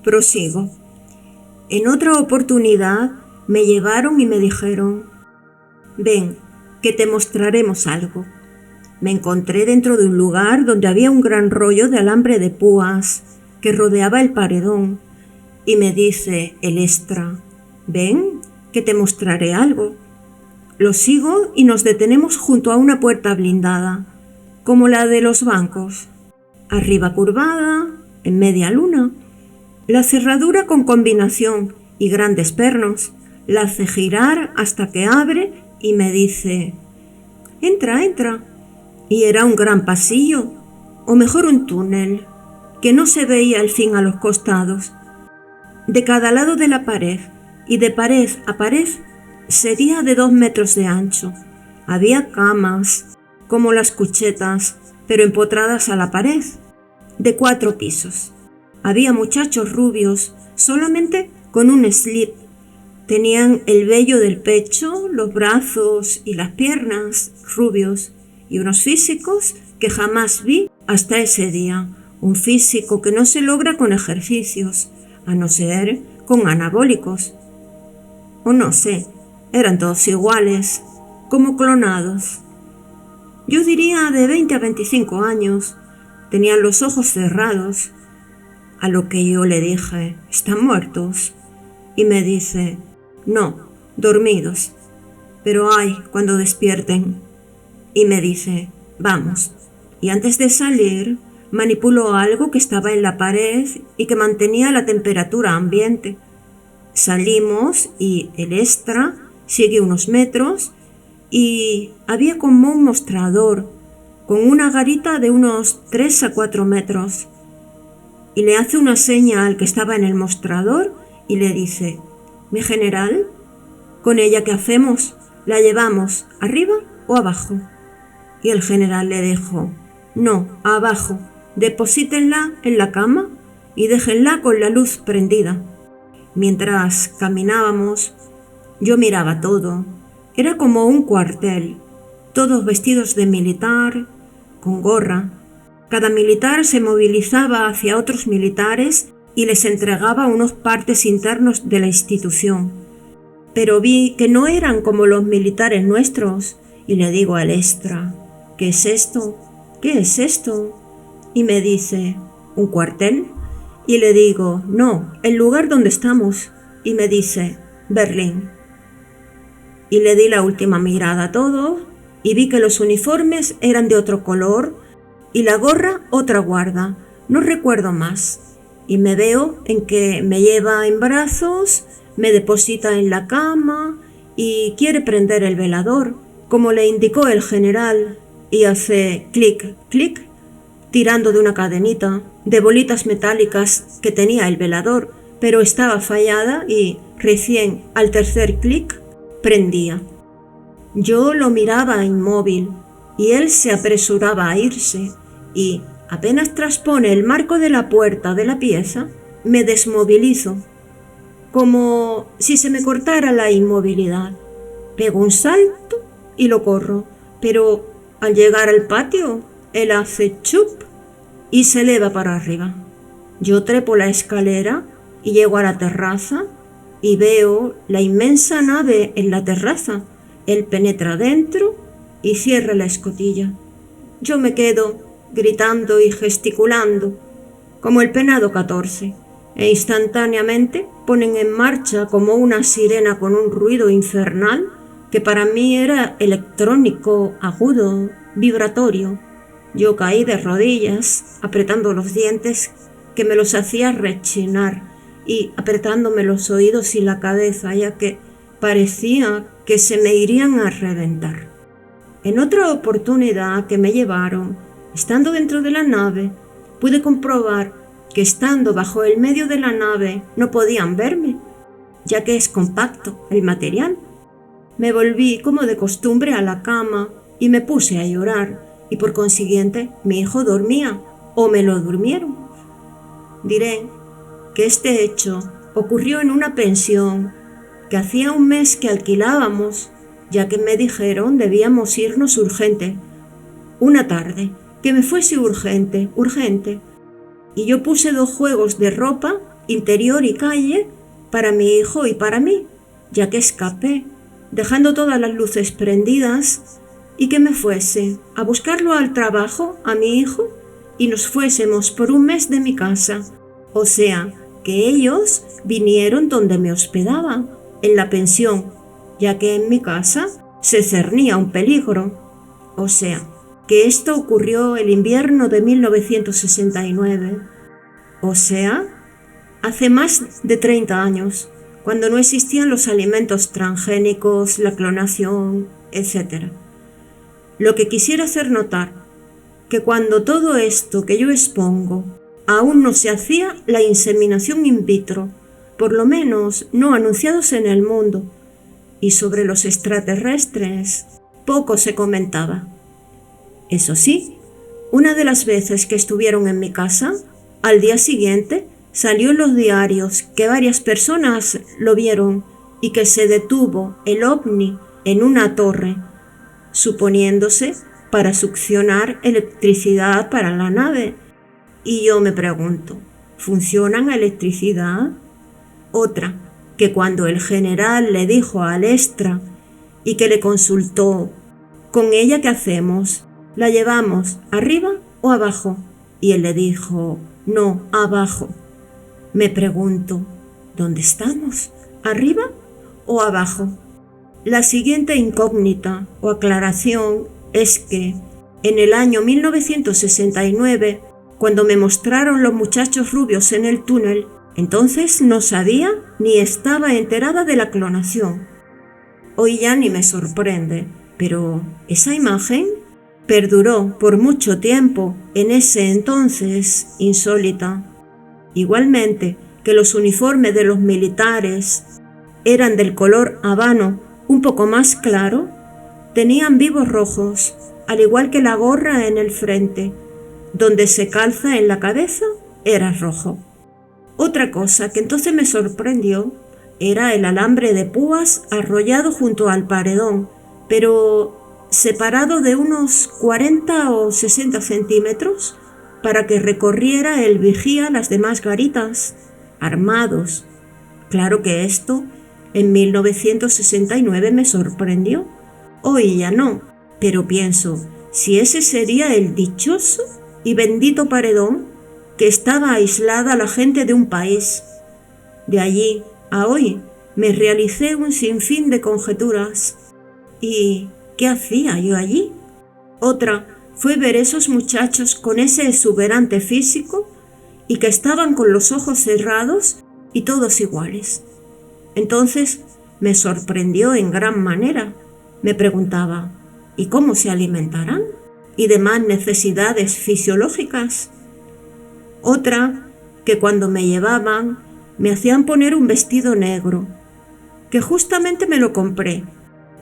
Prosigo. En otra oportunidad me llevaron y me dijeron: ven, que te mostraremos algo. Me encontré dentro de un lugar donde había un gran rollo de alambre de púas que rodeaba el paredón, y me dice el extra: ven, que te mostraré algo. Lo sigo y nos detenemos junto a una puerta blindada, como la de los bancos, arriba curvada, en media luna. La cerradura con combinación y grandes pernos la hace girar hasta que abre y me dice: entra, entra. Y era un gran pasillo, o mejor un túnel, que no se veía el fin a los costados. De cada lado de la pared, y de pared a pared, sería de 2 metros de ancho. Había camas, como las cuchetas, pero empotradas a la pared, de 4 pisos. Había muchachos rubios, solamente con un slip. Tenían el vello del pecho, los brazos y las piernas rubios, y unos físicos que jamás vi hasta ese día. Un físico que no se logra con ejercicios, a no ser con anabólicos. O no sé, eran todos iguales, como clonados. Yo diría de 20 a 25 años. Tenían los ojos cerrados. A lo que yo le dije: ¿están muertos? Y me dice: no, dormidos, pero ay, cuando despierten. Y me dice: vamos. Y antes de salir, manipuló algo que estaba en la pared y que mantenía la temperatura ambiente. Salimos y el extra sigue unos metros y había como un mostrador con una garita de unos 3 a 4 metros. Y le hace una seña al que estaba en el mostrador y le dice: mi general, ¿con ella qué hacemos? ¿La llevamos arriba o abajo? Y el general le dijo: no, abajo, deposítenla en la cama y déjenla con la luz prendida. Mientras caminábamos, yo miraba todo. Era como un cuartel, todos vestidos de militar, con gorra. Cada militar se movilizaba hacia otros militares y les entregaba unos partes internos de la institución. Pero vi que no eran como los militares nuestros y le digo al extra: ¿qué es esto? ¿Qué es esto? Y me dice: ¿un cuartel? Y le digo: no, el lugar donde estamos. Y me dice: Berlín. Y le di la última mirada a todo y vi que los uniformes eran de otro color y la gorra otra guarda, no recuerdo más. Y me veo en que me lleva en brazos, me deposita en la cama y quiere prender el velador, como le indicó el general, y hace clic, clic, tirando de una cadenita de bolitas metálicas que tenía el velador, pero estaba fallada y recién al tercer clic prendía. Yo lo miraba inmóvil y él se apresuraba a irse y apenas traspone el marco de la puerta de la pieza, me desmovilizo, como si se me cortara la inmovilidad. Pego un salto y lo corro, pero al llegar al patio, él hace chup y se eleva para arriba. Yo trepo la escalera y llego a la terraza y veo la inmensa nave en la terraza. Él penetra dentro y cierra la escotilla. Yo me quedo gritando y gesticulando, como el penado 14, e instantáneamente ponen en marcha como una sirena con un ruido infernal que para mí era electrónico, agudo, vibratorio. Yo caí de rodillas, apretando los dientes que me los hacía rechinar y apretándome los oídos y la cabeza, ya que parecía que se me irían a reventar. En otra oportunidad que me llevaron, estando dentro de la nave, pude comprobar que estando bajo el medio de la nave no podían verme, ya que es compacto el material. Me volví como de costumbre a la cama y me puse a llorar, y por consiguiente mi hijo dormía, o me lo durmieron. Diré que este hecho ocurrió en una pensión que hacía un mes que alquilábamos, ya que me dijeron debíamos irnos urgente, una tarde, que me fuese urgente, y yo puse 2 juegos de ropa interior y calle, para mi hijo y para mí, ya que escapé, dejando todas las luces prendidas, y que me fuese a buscarlo al trabajo, a mi hijo, y nos fuésemos por un mes de mi casa. O sea, que ellos vinieron donde me hospedaba, en la pensión, ya que en mi casa se cernía un peligro. O sea, que esto ocurrió el invierno de 1969. O sea, hace más de 30 años, cuando no existían los alimentos transgénicos, la clonación, etc. Lo que quisiera hacer notar, que cuando todo esto que yo expongo aún no se hacía la inseminación in vitro, por lo menos no anunciados en el mundo, y sobre los extraterrestres poco se comentaba. Eso sí, una de las veces que estuvieron en mi casa, al día siguiente salió en los diarios que varias personas lo vieron y que se detuvo el ovni en una torre, suponiéndose para succionar electricidad para la nave. Y yo me pregunto, ¿funcionan a electricidad? Otra, que cuando el general le dijo al extra y que le consultó, ¿con ella qué hacemos? ¿La llevamos arriba o abajo? Y él le dijo, no, abajo. Me pregunto, ¿dónde estamos? ¿Arriba o abajo? La siguiente incógnita o aclaración es que en el año 1969, cuando me mostraron los muchachos rubios en el túnel, entonces no sabía ni estaba enterada de la clonación. Hoy ya ni me sorprende, pero esa imagen perduró por mucho tiempo en ese entonces insólita. Igualmente que los uniformes de los militares eran del color habano un poco más claro, tenían vivos rojos, al igual que la gorra en el frente, donde se calza en la cabeza era rojo. Otra cosa que entonces me sorprendió era el alambre de púas arrollado junto al paredón, pero separado de unos 40 o 60 centímetros para que recorriera el vigía las demás garitas, armados. Claro que esto en 1969 me sorprendió. Hoy ya no, pero pienso, si ese sería el dichoso y bendito paredón que estaba aislada la gente de un país. De allí a hoy me realicé un sinfín de conjeturas. ¿Y qué hacía yo allí? Otra fue ver esos muchachos con ese exuberante físico y que estaban con los ojos cerrados y todos iguales. Entonces me sorprendió en gran manera. Me preguntaba, ¿y cómo se alimentarán? Y demás necesidades fisiológicas. Otra, que cuando me llevaban me hacían poner un vestido negro, que justamente me lo compré,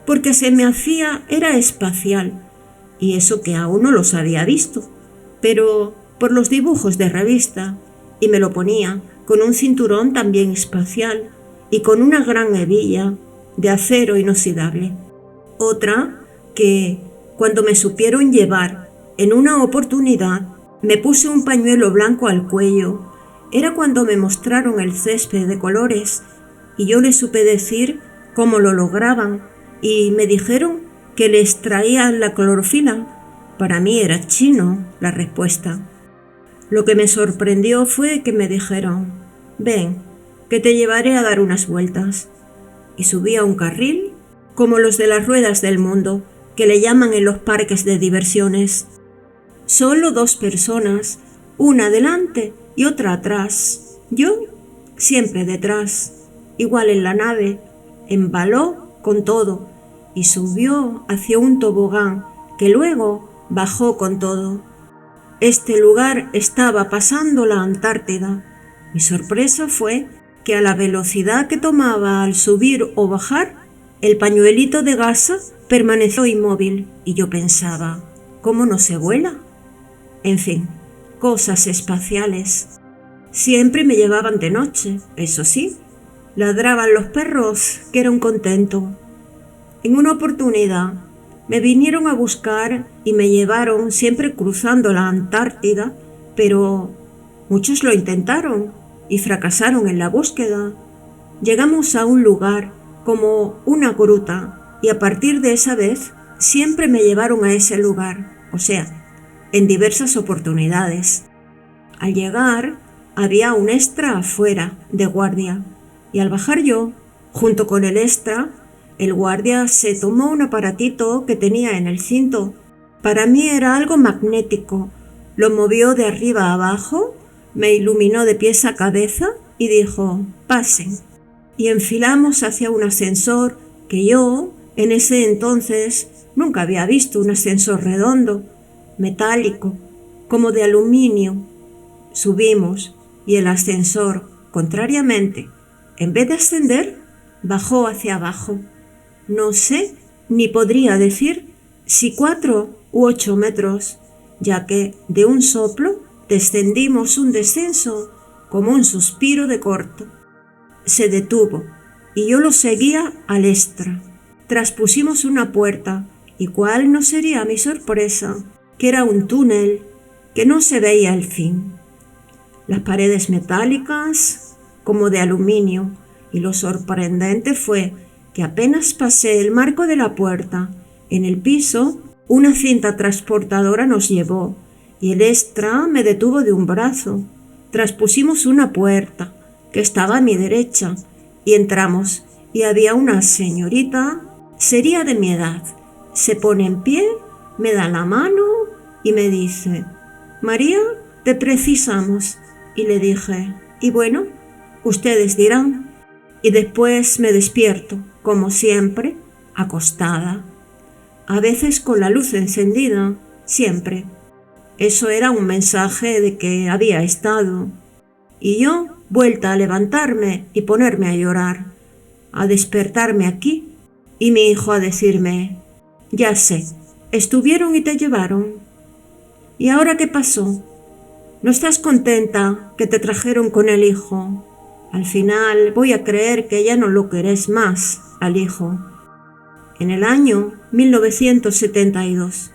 porque se me hacía era espacial, y eso que aún no los había visto, pero por los dibujos de revista, y me lo ponía con un cinturón también espacial y con una gran hebilla de acero inoxidable. Otra, que cuando me supieron llevar en una oportunidad, me puse un pañuelo blanco al cuello. Era cuando me mostraron el césped de colores y yo les supe decir cómo lo lograban y me dijeron que le extraían la clorofila. Para mí era chino la respuesta. Lo que me sorprendió fue que me dijeron, ven, que te llevaré a dar unas vueltas. Y subí a un carril, como los de las ruedas del mundo, que le llaman en los parques de diversiones. Solo 2 personas, una delante y otra atrás. Yo siempre detrás. Igual en la nave, embaló con todo y subió hacia un tobogán que luego bajó con todo. Este lugar estaba pasando la Antártida. Mi sorpresa fue que a la velocidad que tomaba al subir o bajar, el pañuelito de gasa permaneció inmóvil y yo pensaba, ¿cómo no se vuela? En fin, cosas espaciales. Siempre me llevaban de noche, eso sí. Ladraban los perros, que era un contento. En una oportunidad me vinieron a buscar y me llevaron siempre cruzando la Antártida, pero muchos lo intentaron y fracasaron en la búsqueda. Llegamos a un lugar como una gruta y a partir de esa vez siempre me llevaron a ese lugar, o sea, en diversas oportunidades. Al llegar había un extra afuera de guardia y al bajar yo, junto con el extra, el guardia se tomó un aparatito que tenía en el cinto. Para mí era algo magnético. Lo movió de arriba a abajo, me iluminó de pies a cabeza y dijo: «Pasen». Y enfilamos hacia un ascensor que yo, en ese entonces, nunca había visto un ascensor redondo, metálico, como de aluminio. Subimos y el ascensor, contrariamente, en vez de ascender, bajó hacia abajo. No sé, ni podría decir si 4 u 8 metros, ya que de un soplo descendimos un descenso como un suspiro de corto. Se detuvo y yo lo seguía al extra. Traspusimos una puerta y cuál no sería mi sorpresa, que era un túnel que no se veía el fin. Las paredes metálicas como de aluminio, y lo sorprendente fue que apenas pasé el marco de la puerta, en el piso una cinta transportadora nos llevó y el extra me detuvo de un brazo. Traspusimos una puerta que estaba a mi derecha y entramos y había una señorita, sería de mi edad. Se pone en pie, me da la mano y me dice: «María, te precisamos». Y le dije: «Y bueno, ustedes dirán». Y después me despierto, como siempre, acostada. A veces con la luz encendida, siempre. Eso era un mensaje de que había estado. Y yo, vuelta a levantarme y ponerme a llorar, a despertarme aquí, y mi hijo a decirme: «Ya sé, estuvieron y te llevaron». ¿Y ahora qué pasó? ¿No estás contenta que te trajeron con el hijo? Al final voy a creer que ya no lo querés más al hijo. En el año 1972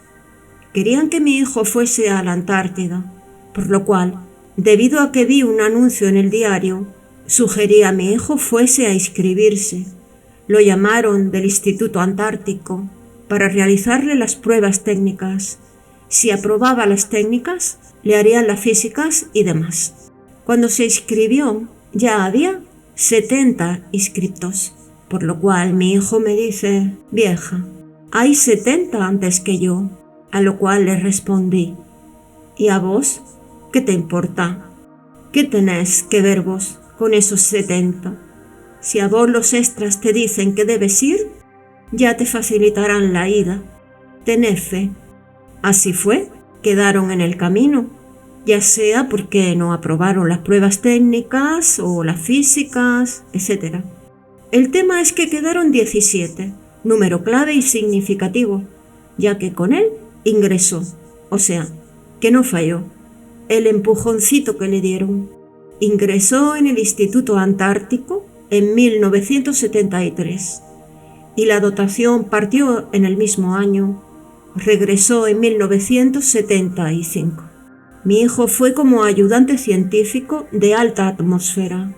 querían que mi hijo fuese a la Antártida, por lo cual, debido a que vi un anuncio en el diario, sugerí a mi hijo fuese a inscribirse. Lo llamaron del Instituto Antártico para realizarle las pruebas técnicas. Si aprobaba las técnicas, le harían las físicas y demás. Cuando se inscribió, ya había 70 inscriptos, por lo cual mi hijo me dice: «Vieja, hay 70 antes que yo», a lo cual le respondí: «¿Y a vos? ¿Qué te importa? ¿Qué tenés que ver vos con esos 70? Si a vos los extras te dicen que debes ir, ya te facilitarán la ida. Tené fe». Así fue, quedaron en el camino, ya sea porque no aprobaron las pruebas técnicas o las físicas, etc. El tema es que quedaron 17, número clave y significativo, ya que con él ingresó, o sea, que no falló. El empujoncito que le dieron. Ingresó en el Instituto Antártico en 1973 y la dotación partió en el mismo año. Regresó en 1975. Mi hijo fue como ayudante científico de alta atmósfera.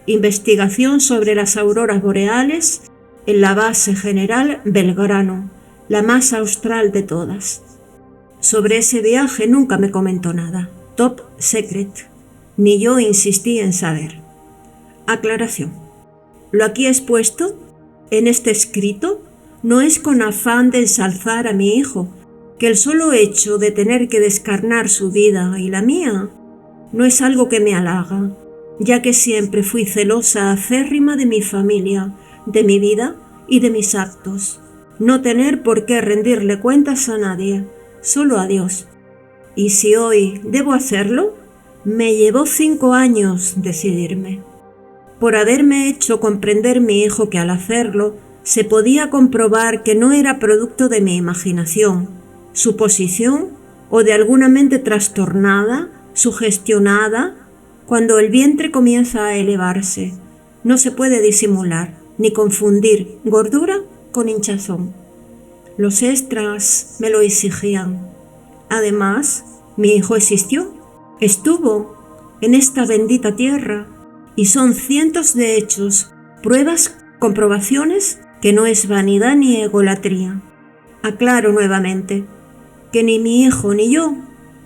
Investigación sobre las auroras boreales en la base general Belgrano, la más austral de todas. Sobre ese viaje nunca me comentó nada. Top secret. Ni yo insistí en saber. Aclaración. Lo aquí expuesto, en este escrito, no es con afán de ensalzar a mi hijo, que el solo hecho de tener que descarnar su vida y la mía no es algo que me halaga, ya que siempre fui celosa acérrima de mi familia, de mi vida y de mis actos. No tener por qué rendirle cuentas a nadie, solo a Dios. Y si hoy debo hacerlo, me llevó 5 años decidirme. Por haberme hecho comprender mi hijo que al hacerlo se podía comprobar que no era producto de mi imaginación, suposición o de alguna mente trastornada, sugestionada. Cuando el vientre comienza a elevarse, no se puede disimular ni confundir gordura con hinchazón. Los extras me lo exigían. Además, mi hijo existió, estuvo en esta bendita tierra y son cientos de hechos, pruebas, comprobaciones, que no es vanidad ni egolatría. Aclaro nuevamente que ni mi hijo ni yo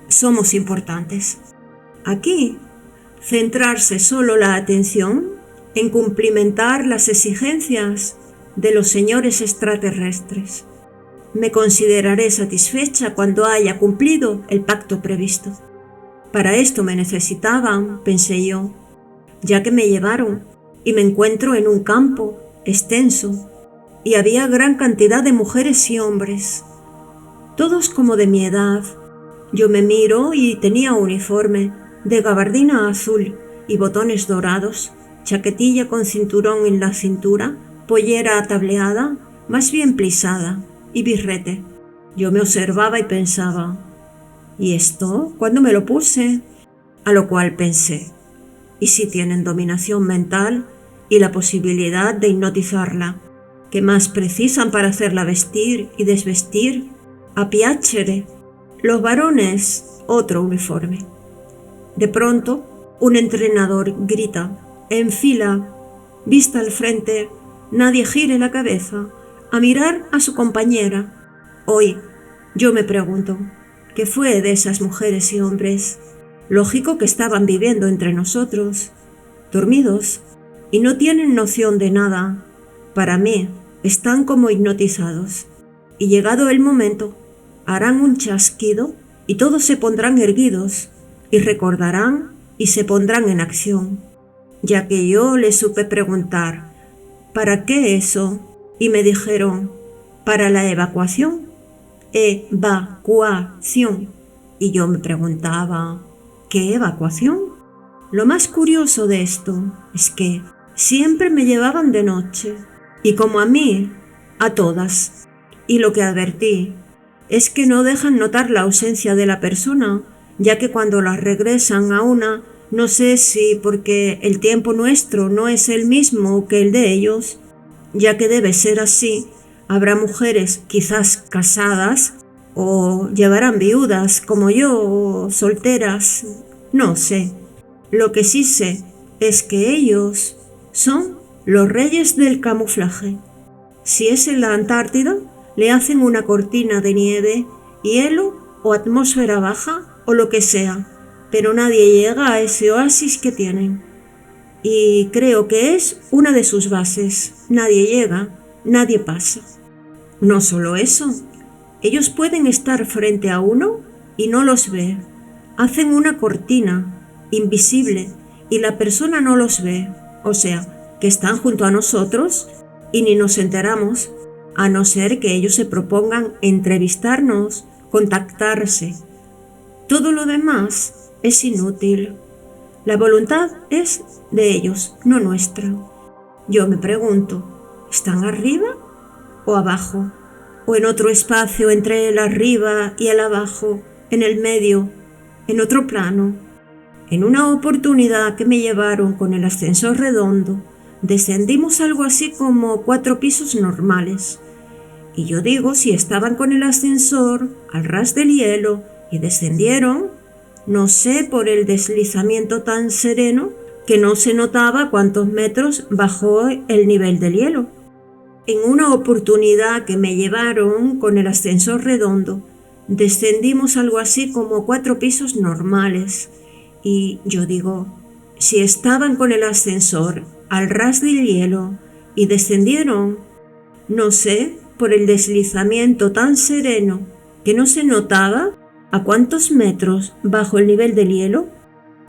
somos importantes. Aquí, centrarse solo la atención en cumplimentar las exigencias de los señores extraterrestres. Me consideraré satisfecha cuando haya cumplido el pacto previsto. Para esto me necesitaban, pensé yo, ya que me llevaron y me encuentro en un campo extenso y había gran cantidad de mujeres y hombres, todos como de mi edad. Yo me miro y tenía uniforme de gabardina azul y botones dorados, chaquetilla con cinturón en la cintura, pollera atableada, más bien plisada, y birrete. Yo me observaba y pensaba, ¿y esto cuándo me lo puse? A lo cual pensé, ¿y si tienen dominación mental y la posibilidad de hipnotizarla? ¿Qué más precisan para hacerla vestir y desvestir? A piacere. Los varones, otro uniforme. De pronto, un entrenador grita, en fila, vista al frente, nadie gire la cabeza, a mirar a su compañera. Hoy, yo me pregunto, ¿qué fue de esas mujeres y hombres? Lógico que estaban viviendo entre nosotros, dormidos, y no tienen noción de nada. Para mí, están como hipnotizados. Y llegado el momento, harán un chasquido y todos se pondrán erguidos, y recordarán y se pondrán en acción. Ya que yo les supe preguntar, ¿para qué eso? Y me dijeron, para la evacuación. Evacuación. Y yo me preguntaba, ¿qué evacuación? Lo más curioso de esto es que siempre me llevaban de noche, y como a mí, a todas. Y lo que advertí es que no dejan notar la ausencia de la persona, ya que cuando las regresan a una, no sé si porque el tiempo nuestro no es el mismo que el de ellos, ya que debe ser así, habrá mujeres quizás casadas o llevarán viudas como yo o solteras, no sé. Lo que sí sé es que ellos son los reyes del camuflaje. Si es en la Antártida, le hacen una cortina de nieve, hielo o atmósfera baja o lo que sea, pero nadie llega a ese oasis que tienen. Y creo que es una de sus bases. Nadie llega, nadie pasa. No solo eso, ellos pueden estar frente a uno y no los ve. Hacen una cortina invisible y la persona no los ve, o sea, que están junto a nosotros y ni nos enteramos, a no ser que ellos se propongan entrevistarnos, contactarse. Todo lo demás es inútil. La voluntad es de ellos, no nuestra. Yo me pregunto, ¿están arriba o abajo? ¿O en otro espacio entre el arriba y el abajo, en el medio, en otro plano? En una oportunidad que me llevaron con el ascensor redondo, descendimos algo así como 4 pisos normales. Y yo digo, si estaban con el ascensor al ras del hielo y descendieron, no sé, por el deslizamiento tan sereno que no se notaba cuántos metros bajó el nivel del hielo. En una oportunidad que me llevaron con el ascensor redondo, descendimos algo así como 4 pisos normales. Y yo digo, si estaban con el ascensor al ras del hielo y descendieron, no sé, por el deslizamiento tan sereno que no se notaba a cuántos metros bajo el nivel del hielo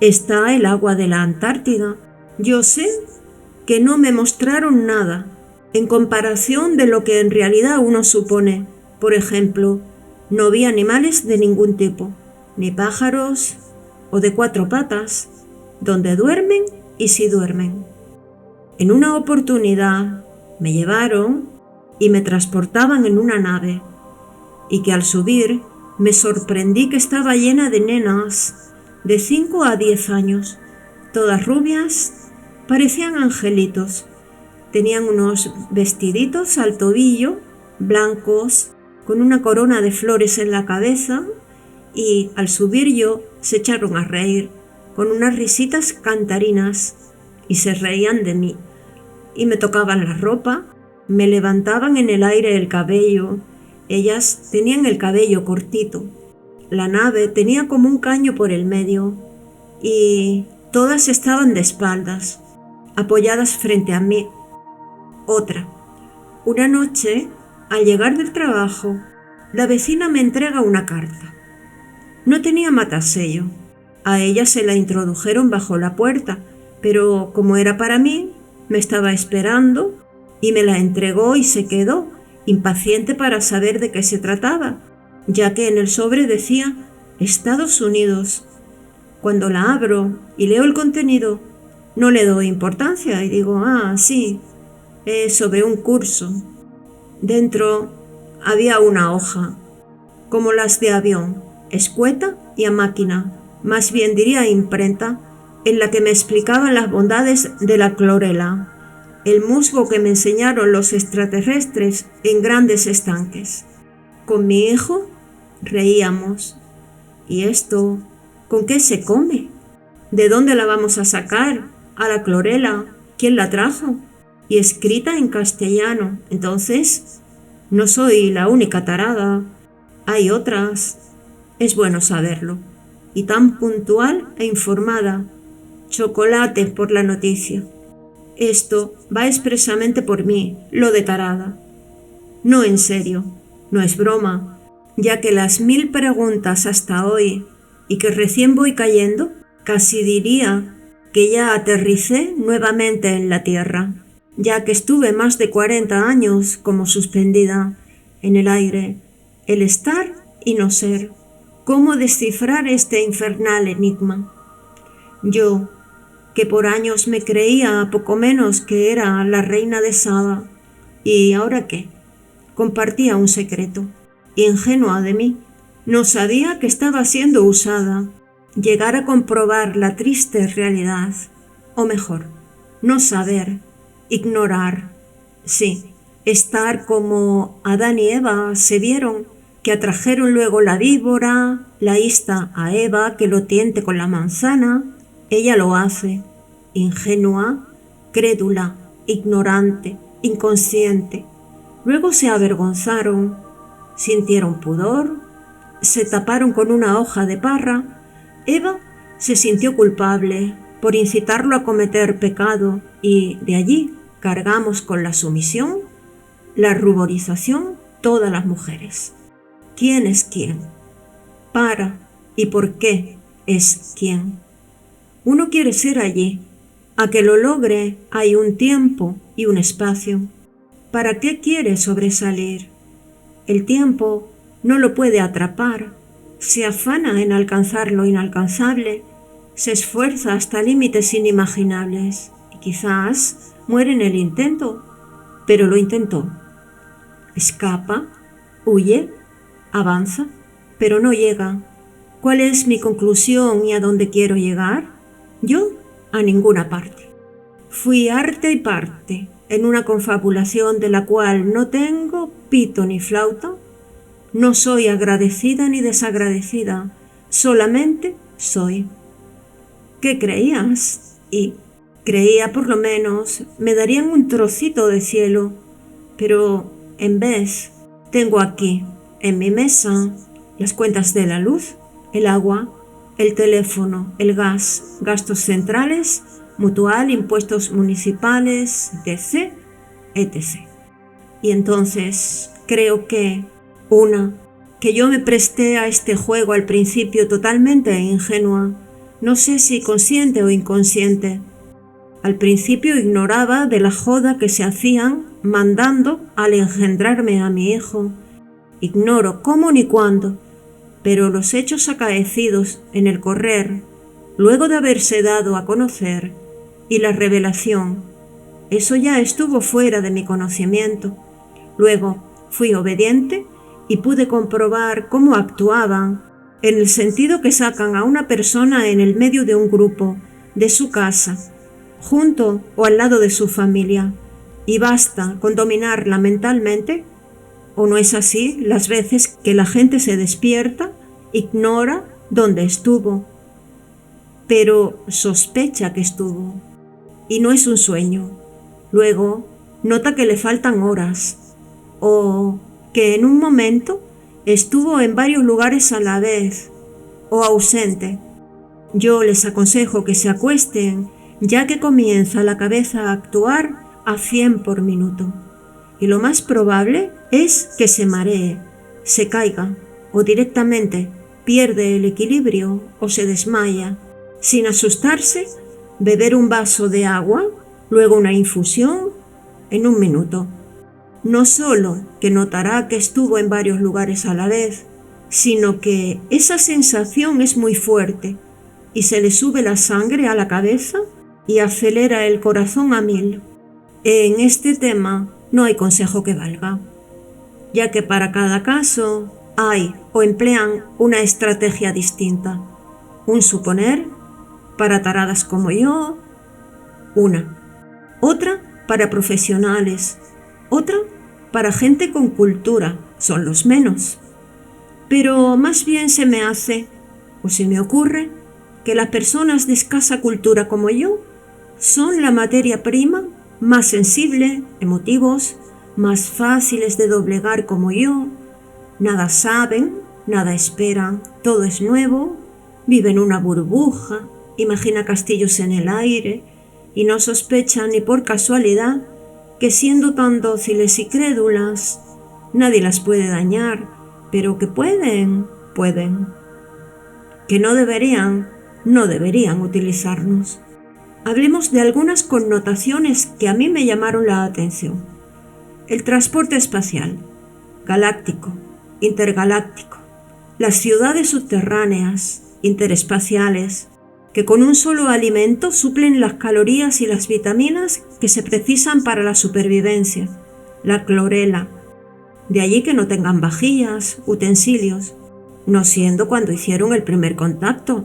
está el agua de la Antártida. Yo sé que no me mostraron nada en comparación de lo que en realidad uno supone. Por ejemplo, no vi animales de ningún tipo, ni pájaros o de 4 patas, donde duermen y si duermen. En una oportunidad me llevaron y me transportaban en una nave, y que al subir me sorprendí que estaba llena de nenas de 5 a 10 años, todas rubias, parecían angelitos. Tenían unos vestiditos al tobillo, blancos, con una corona de flores en la cabeza, y al subir yo se echaron a reír, con unas risitas cantarinas. y se reían de mí, y me tocaban la ropa, me levantaban en el aire el cabello. Ellas tenían el cabello cortito. La nave tenía como un caño por el medio, y todas estaban de espaldas, apoyadas frente a mí. Una noche, al llegar del trabajo, la vecina me entrega una carta. No tenía matasello. A ella se la introdujeron bajo la puerta, pero como era para mí, me estaba esperando y me la entregó y se quedó, impaciente para saber de qué se trataba, ya que en el sobre decía Estados Unidos. Cuando la abro y leo el contenido, no le doy importancia y digo, sí, es sobre un curso. Dentro había una hoja, como las de avión, escueta y a máquina, más bien diría imprenta, en la que me explicaban las bondades de la clorela, el musgo que me enseñaron los extraterrestres en grandes estanques. Con mi hijo reíamos. ¿Y esto con qué se come? ¿De dónde la vamos a sacar? A la clorela, ¿quién la trajo? Y escrita en castellano. Entonces, no soy la única tarada. Hay otras. Es bueno saberlo. Y tan puntual e informada. Chocolate por la noticia. Esto va expresamente por mí, lo de tarada. No en serio, no es broma, ya que las 1000 preguntas hasta hoy y que recién voy cayendo, casi diría que ya aterricé nuevamente en la Tierra, ya que estuve más de 40 años como suspendida en el aire, el estar y no ser. ¿Cómo descifrar este infernal enigma? Yo, que por años me creía poco menos que era la reina de Saba, ¿y ahora qué? Compartía un secreto, ingenua de mí, no sabía que estaba siendo usada, llegar a comprobar la triste realidad, o mejor, no saber, ignorar, sí, estar como Adán y Eva se vieron, que atrajeron luego la víbora, la insta a Eva que lo tiente con la manzana. Ella lo hace, ingenua, crédula, ignorante, inconsciente. Luego se avergonzaron, sintieron pudor, se taparon con una hoja de parra. Eva se sintió culpable por incitarlo a cometer pecado y de allí cargamos con la sumisión, la ruborización, todas las mujeres. ¿Quién es quién? Para y por qué es quién. Uno quiere ser allí. A que lo logre hay un tiempo y un espacio. ¿Para qué quiere sobresalir? El tiempo no lo puede atrapar. Se afana en alcanzar lo inalcanzable. Se esfuerza hasta límites inimaginables. Y quizás muere en el intento. Pero lo intentó. Escapa, huye, avanza, pero no llega. ¿Cuál es mi conclusión y a dónde quiero llegar? Yo a ninguna parte. Fui arte y parte en una confabulación de la cual no tengo pito ni flauta. No soy agradecida ni desagradecida, solamente soy. ¿Qué creías? Y creía por lo menos me darían un trocito de cielo, pero en vez tengo aquí, en mi mesa, las cuentas de la luz, el agua, el teléfono, el gas, gastos centrales, mutual, impuestos municipales, etc., etc. Y entonces creo que que yo me presté a este juego al principio totalmente ingenua, no sé si consciente o inconsciente. Al principio ignoraba de la joda que se hacían mandando al engendrarme a mi hijo. Ignoro cómo ni cuándo, pero los hechos acaecidos en el correr, luego de haberse dado a conocer, y la revelación, eso ya estuvo fuera de mi conocimiento. Luego fui obediente y pude comprobar cómo actuaban, en el sentido que sacan a una persona en el medio de un grupo, de su casa, junto o al lado de su familia, y basta con dominarla mentalmente. ¿O no es así las veces que la gente se despierta, ignora dónde estuvo, pero sospecha que estuvo? y no es un sueño. Luego nota que le faltan horas o que en un momento estuvo en varios lugares a la vez o ausente. Yo les aconsejo que se acuesten, ya que comienza la cabeza a actuar a 100 por minuto. Y lo más probable es que se maree, se caiga o directamente pierde el equilibrio o se desmaya. Sin asustarse, beber un vaso de agua, luego una infusión en 1 minuto. No solo que notará que estuvo en varios lugares a la vez, sino que esa sensación es muy fuerte y se le sube la sangre a la cabeza y acelera el corazón a 1000. En este tema no hay consejo que valga, ya que para cada caso hay o emplean una estrategia distinta. Un suponer, para taradas como yo, una. Otra para profesionales, otra para gente con cultura, son los menos. Pero más bien se me hace, o se me ocurre, que las personas de escasa cultura como yo son la materia prima más sensible, emotivos, más fáciles de doblegar como yo. Nada saben, nada esperan, todo es nuevo, viven una burbuja, imagina castillos en el aire y no sospechan ni por casualidad que siendo tan dóciles y crédulas, nadie las puede dañar, pero que pueden. Que no deberían utilizarnos. Hablemos de algunas connotaciones que a mí me llamaron la atención. El transporte espacial, galáctico, intergaláctico, las ciudades subterráneas, interespaciales, que con un solo alimento suplen las calorías y las vitaminas que se precisan para la supervivencia, la clorela. De allí que no tengan vajillas, utensilios, no siendo cuando hicieron el primer contacto,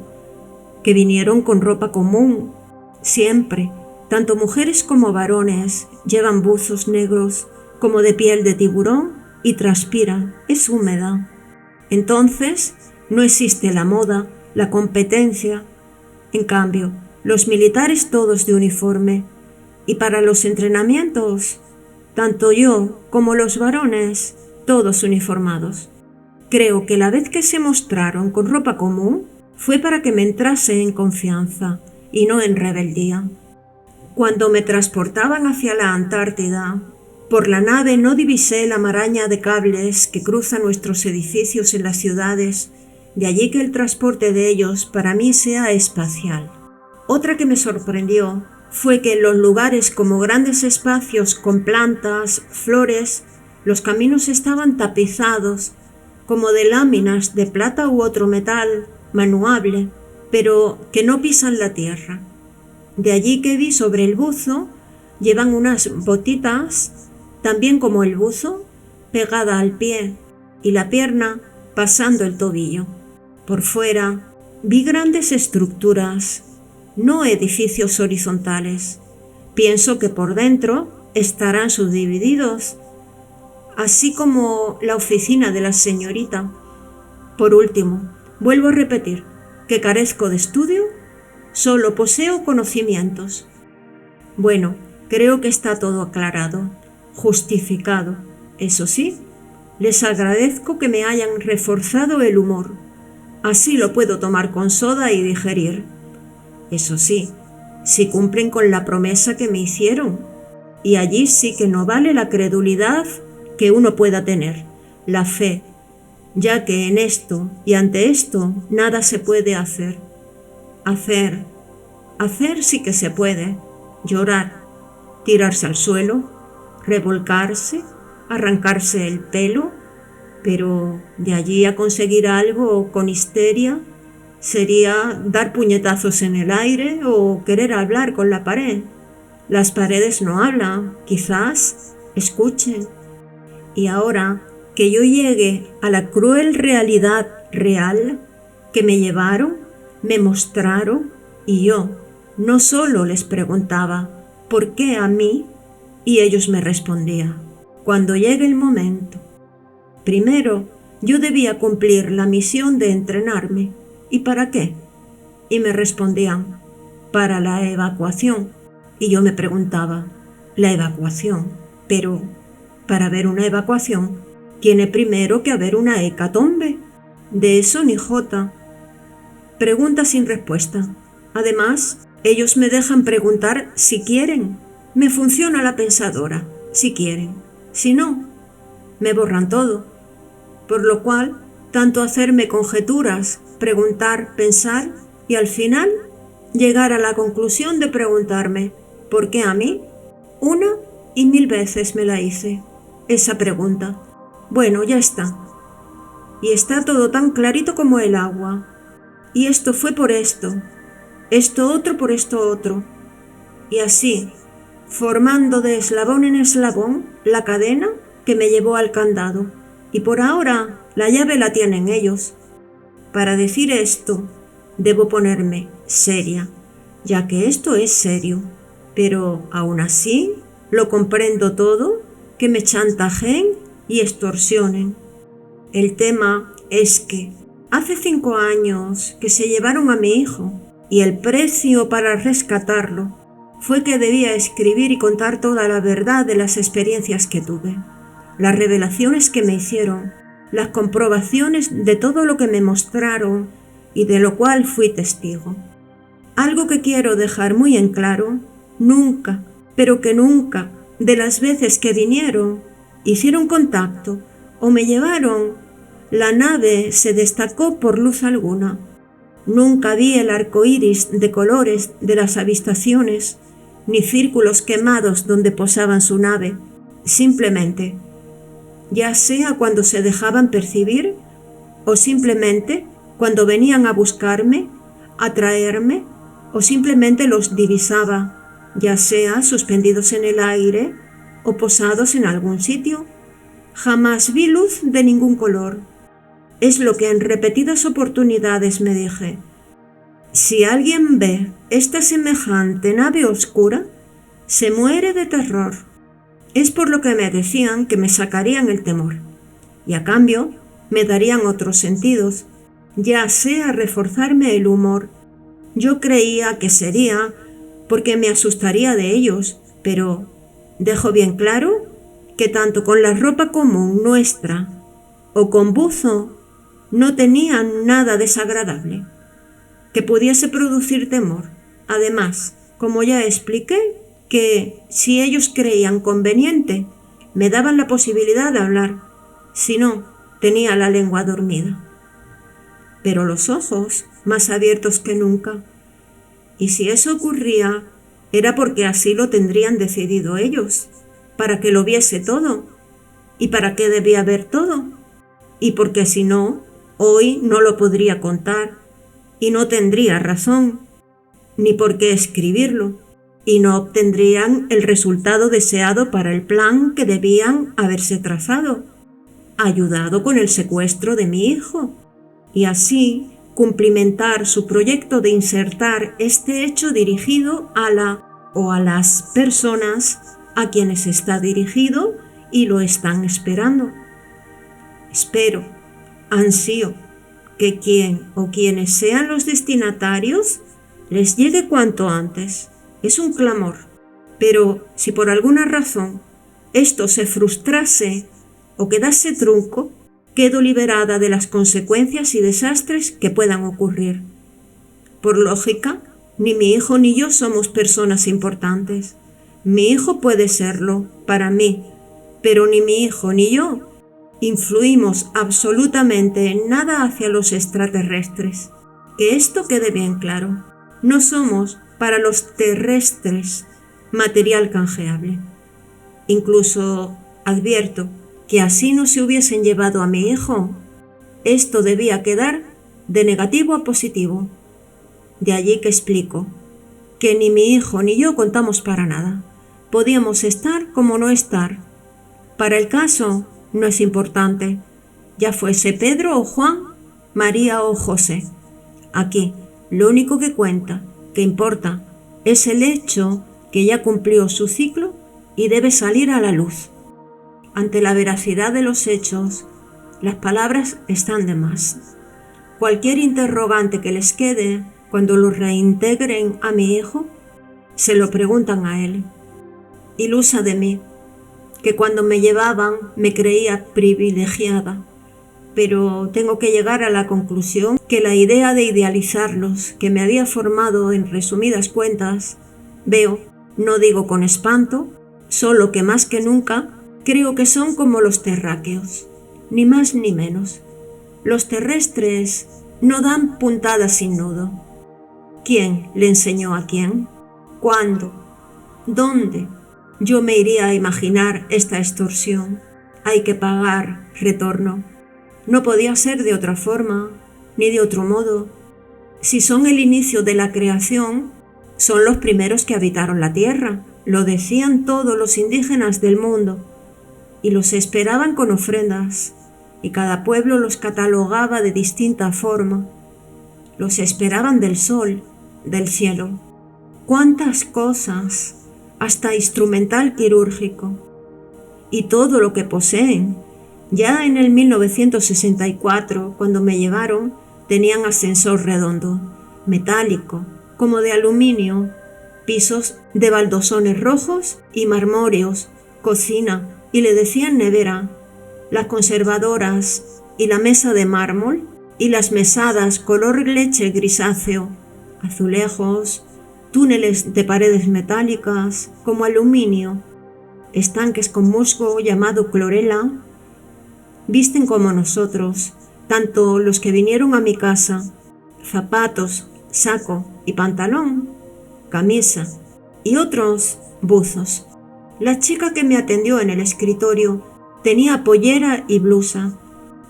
que vinieron con ropa común. Siempre, tanto mujeres como varones, llevan buzos negros como de piel de tiburón y transpiran, es húmeda. Entonces, no existe la moda, la competencia. En cambio, los militares todos de uniforme. Y para los entrenamientos, tanto yo como los varones, todos uniformados. Creo que la vez que se mostraron con ropa común fue para que me entrase en confianza y no en rebeldía. Cuando me transportaban hacia la Antártida, por la nave no divisé la maraña de cables que cruza nuestros edificios en las ciudades, de allí que el transporte de ellos para mí sea espacial. Otra que me sorprendió fue que en los lugares como grandes espacios con plantas, flores, los caminos estaban tapizados como de láminas de plata u otro metal manuable, pero que no pisan la tierra. De allí que vi sobre el buzo, llevan unas botitas, también como el buzo, pegada al pie y la pierna pasando el tobillo. Por fuera vi grandes estructuras, no edificios horizontales. Pienso que por dentro estarán subdivididos, así como la oficina de la señorita. Por último, vuelvo a repetir que carezco de estudio, solo poseo conocimientos. Bueno, creo que está todo aclarado, justificado. Eso sí, les agradezco que me hayan reforzado el humor. Así lo puedo tomar con soda y digerir. Eso sí, si cumplen con la promesa que me hicieron. Y allí sí que no vale la credulidad que uno pueda tener, la fe, ya que en esto y ante esto nada se puede hacer. Hacer sí que se puede, llorar, tirarse al suelo, revolcarse, arrancarse el pelo, pero de allí a conseguir algo con histeria sería dar puñetazos en el aire o querer hablar con la pared. Las paredes no hablan, quizás escuchen. Y ahora que yo llegue a la cruel realidad real que me llevaron, me mostraron, y yo no solo les preguntaba ¿por qué a mí? Y ellos me respondían, cuando llegue el momento. Primero, yo debía cumplir la misión de entrenarme. ¿Y para qué? Y me respondían, para la evacuación. Y yo me preguntaba, la evacuación, pero para ver una evacuación tiene primero que haber una hecatombe. De eso ni jota. Pregunta sin respuesta. Además, ellos me dejan preguntar si quieren. Me funciona la pensadora, si quieren. Si no, me borran todo. Por lo cual, tanto hacerme conjeturas, preguntar, pensar y al final llegar a la conclusión de preguntarme ¿por qué a mí? Una y 1000 veces me la hice, esa pregunta. Bueno, ya está. Y está todo tan clarito como el agua. Y esto fue por esto otro por esto otro. Y así, formando de eslabón en eslabón la cadena que me llevó al candado. Y por ahora la llave la tienen ellos. Para decir esto, debo ponerme seria, ya que esto es serio. Pero aún así, lo comprendo todo, que me chantajeen y extorsionen. El tema es que hace 5 años que se llevaron a mi hijo y el precio para rescatarlo fue que debía escribir y contar toda la verdad de las experiencias que tuve, las revelaciones que me hicieron, las comprobaciones de todo lo que me mostraron y de lo cual fui testigo. Algo que quiero dejar muy en claro, nunca, pero que nunca, de las veces que vinieron, hicieron contacto o me llevaron, la nave se destacó por luz alguna. Nunca vi el arco iris de colores de las avistaciones, ni círculos quemados donde posaban su nave. Simplemente, ya sea cuando se dejaban percibir, o simplemente cuando venían a buscarme, a traerme, o simplemente los divisaba, ya sea suspendidos en el aire o posados en algún sitio. Jamás vi luz de ningún color. Es lo que en repetidas oportunidades me dije. Si alguien ve esta semejante nave oscura, se muere de terror. Es por lo que me decían que me sacarían el temor, y a cambio me darían otros sentidos, ya sea reforzarme el humor. Yo creía que sería porque me asustaría de ellos, pero dejo bien claro que tanto con la ropa común nuestra o con buzo no tenían nada desagradable que pudiese producir temor. Además, como ya expliqué, que si ellos creían conveniente, me daban la posibilidad de hablar, si no, tenía la lengua dormida. Pero los ojos más abiertos que nunca. Y si eso ocurría, era porque así lo tendrían decidido ellos, para que lo viese todo, y para que debía ver todo, y porque si no, hoy no lo podría contar, y no tendría razón, ni por qué escribirlo, y no obtendrían el resultado deseado para el plan que debían haberse trazado, ayudado con el secuestro de mi hijo, y así cumplimentar su proyecto de insertar este hecho dirigido a la o a las personas a quienes está dirigido y lo están esperando. Espero, ansío, que quien o quienes sean los destinatarios les llegue cuanto antes. Es un clamor, pero si por alguna razón esto se frustrase o quedase trunco, quedo liberada de las consecuencias y desastres que puedan ocurrir. Por lógica, ni mi hijo ni yo somos personas importantes. Mi hijo puede serlo, para mí, pero ni mi hijo ni yo influimos absolutamente en nada hacia los extraterrestres. Que esto quede bien claro. No somos, para los terrestres, material canjeable. Incluso advierto que así no se hubiesen llevado a mi hijo, esto debía quedar de negativo a positivo. De allí que explico que ni mi hijo ni yo contamos para nada. Podíamos estar como no estar. Para el caso no es importante, ya fuese Pedro o Juan, María o José. Aquí lo único que cuenta, que importa, es el hecho que ya cumplió su ciclo y debe salir a la luz. Ante la veracidad de los hechos, las palabras están de más. Cualquier interrogante que les quede cuando los reintegren a mi hijo se lo preguntan a él. Ilusa de mí, que cuando me llevaban me creía privilegiada, pero tengo que llegar a la conclusión que la idea de idealizarlos que me había formado en resumidas cuentas, veo, no digo con espanto, solo que más que nunca creo que son como los terráqueos, ni más ni menos. Los terrestres no dan puntadas sin nudo. ¿Quién le enseñó a quién? ¿Cuándo? ¿Dónde? Yo me iría a imaginar esta extorsión. Hay que pagar retorno. No podía ser de otra forma, ni de otro modo. Si son el inicio de la creación, son los primeros que habitaron la tierra. Lo decían todos los indígenas del mundo. Y los esperaban con ofrendas. Y cada pueblo los catalogaba de distinta forma. Los esperaban del sol, del cielo. ¡Cuántas cosas! Hasta instrumental quirúrgico. Y todo lo que poseen. Ya en el 1964, cuando me llevaron, tenían ascensor redondo, metálico, como de aluminio, pisos de baldosones rojos y marmóreos, cocina, y le decían nevera, las conservadoras y la mesa de mármol, y las mesadas color leche grisáceo, azulejos, túneles de paredes metálicas como aluminio, estanques con musgo llamado clorela. Visten como nosotros, tanto los que vinieron a mi casa, zapatos, saco y pantalón, camisa, y otros buzos. La chica que me atendió en el escritorio tenía pollera y blusa.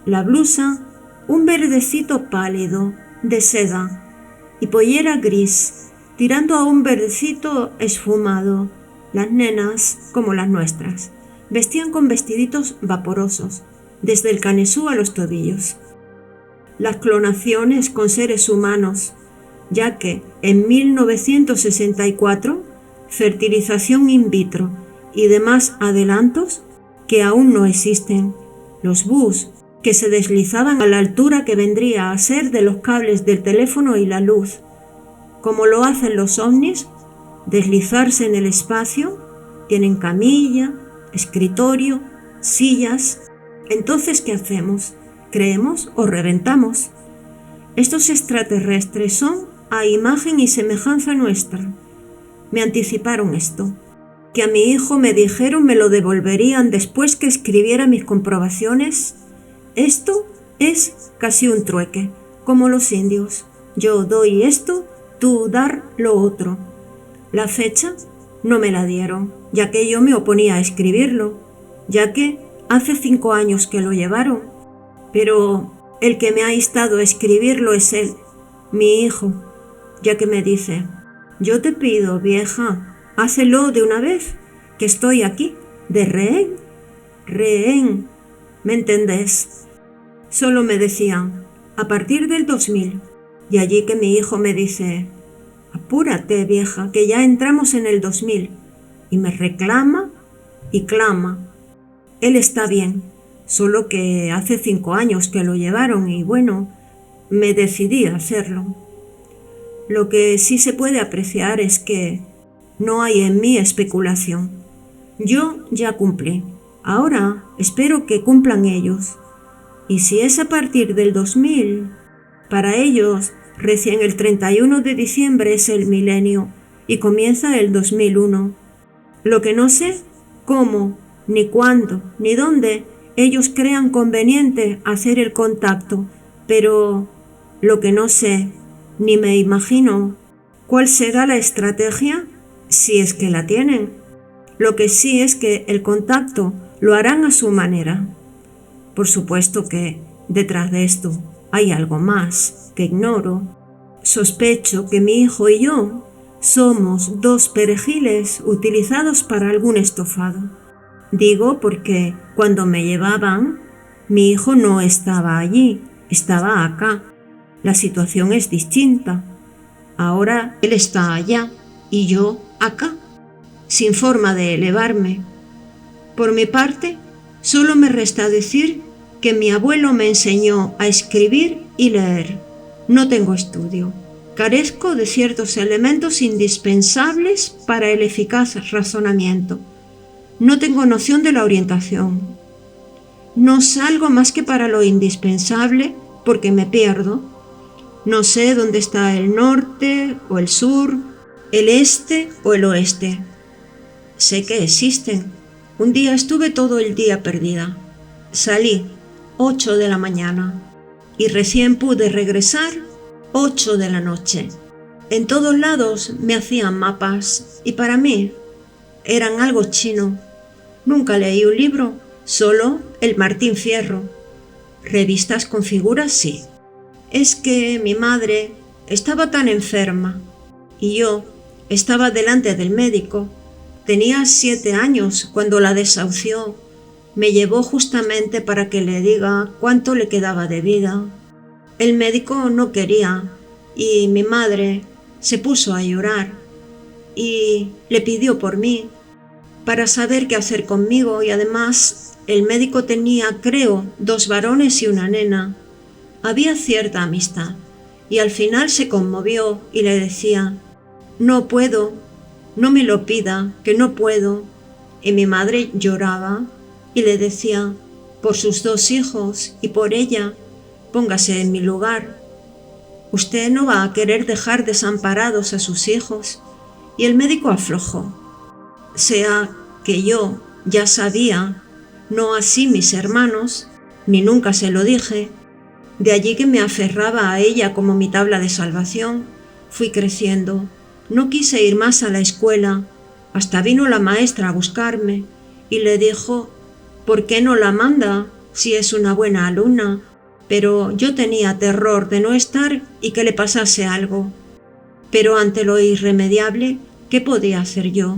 La blusa, un verdecito pálido, de seda, y pollera gris, tirando a un verdecito esfumado. Las nenas, como las nuestras, vestían con vestiditos vaporosos, desde el canesú a los tobillos. Las clonaciones con seres humanos, ya que en 1964, fertilización in vitro y demás adelantos que aún no existen, los bus que se deslizaban a la altura que vendría a ser de los cables del teléfono y la luz, como lo hacen los ovnis, deslizarse en el espacio, tienen camilla, escritorio, sillas. Entonces, ¿qué hacemos? ¿Creemos o reventamos? Estos extraterrestres son a imagen y semejanza nuestra. Me anticiparon esto, que a mi hijo me dijeron me lo devolverían después que escribiera mis comprobaciones. Esto es casi un trueque, como los indios. Yo doy esto, tú dar lo otro. La fecha no me la dieron, ya que yo me oponía a escribirlo, ya que hace 5 años que lo llevaron, pero el que me ha instado a escribirlo es él, mi hijo, ya que me dice, yo te pido, vieja, hácelo de una vez, que estoy aquí, de rehén, rehén, ¿me entendés? Solo me decían, a partir del 2000, y allí que mi hijo me dice, apúrate, vieja, que ya entramos en el 2000, y me reclama y clama. Él está bien, solo que hace 5 años que lo llevaron y bueno, me decidí a hacerlo. Lo que sí se puede apreciar es que no hay en mí especulación. Yo ya cumplí, ahora espero que cumplan ellos. Y si es a partir del 2000, para ellos recién el 31 de diciembre es el milenio y comienza el 2001. Lo que no sé, cómo, ni cuándo, ni dónde ellos crean conveniente hacer el contacto, pero lo que no sé, ni me imagino, cuál será la estrategia, si es que la tienen. Lo que sí es que el contacto lo harán a su manera. Por supuesto que detrás de esto hay algo más que ignoro. Sospecho que mi hijo y yo somos 2 perejiles utilizados para algún estofado. Digo porque cuando me llevaban, mi hijo no estaba allí, estaba acá. La situación es distinta. Ahora él está allá y yo acá, sin forma de elevarme. Por mi parte, solo me resta decir que mi abuelo me enseñó a escribir y leer. No tengo estudio, Carezco de ciertos elementos indispensables para el eficaz razonamiento. No tengo noción de la orientación. No salgo más que para lo indispensable porque me pierdo. No sé dónde está el norte o el sur, el este o el oeste. Sé que existen. Un día estuve todo el día perdida. Salí 8 de la mañana y recién pude regresar 8 de la noche. En todos lados me hacían mapas y para mí eran algo chino. Nunca leí un libro, solo el Martín Fierro. Revistas con figuras sí. Es que mi madre estaba tan enferma y yo estaba delante del médico. Tenía 7 años cuando la desahució. Me llevó justamente para que le diga cuánto le quedaba de vida. El médico no quería y mi madre se puso a llorar y le pidió por mí para saber qué hacer conmigo y además el médico tenía, creo, 2 varones y una nena. Había cierta amistad y al final se conmovió y le decía: «No puedo, no me lo pida, que no puedo». Y mi madre lloraba y le decía: «Por sus 2 hijos y por ella, póngase en mi lugar. Usted no va a querer dejar desamparados a sus hijos». Y el médico aflojó. Sea que yo ya sabía, no así mis hermanos, ni nunca se lo dije. De allí que me aferraba a ella como mi tabla de salvación. Fui creciendo. No quise ir más a la escuela. Hasta vino la maestra a buscarme y le dijo: «¿Por qué no la manda si es una buena alumna?». Pero yo tenía terror de no estar y que le pasase algo. Pero ante lo irremediable, ¿qué podía hacer yo?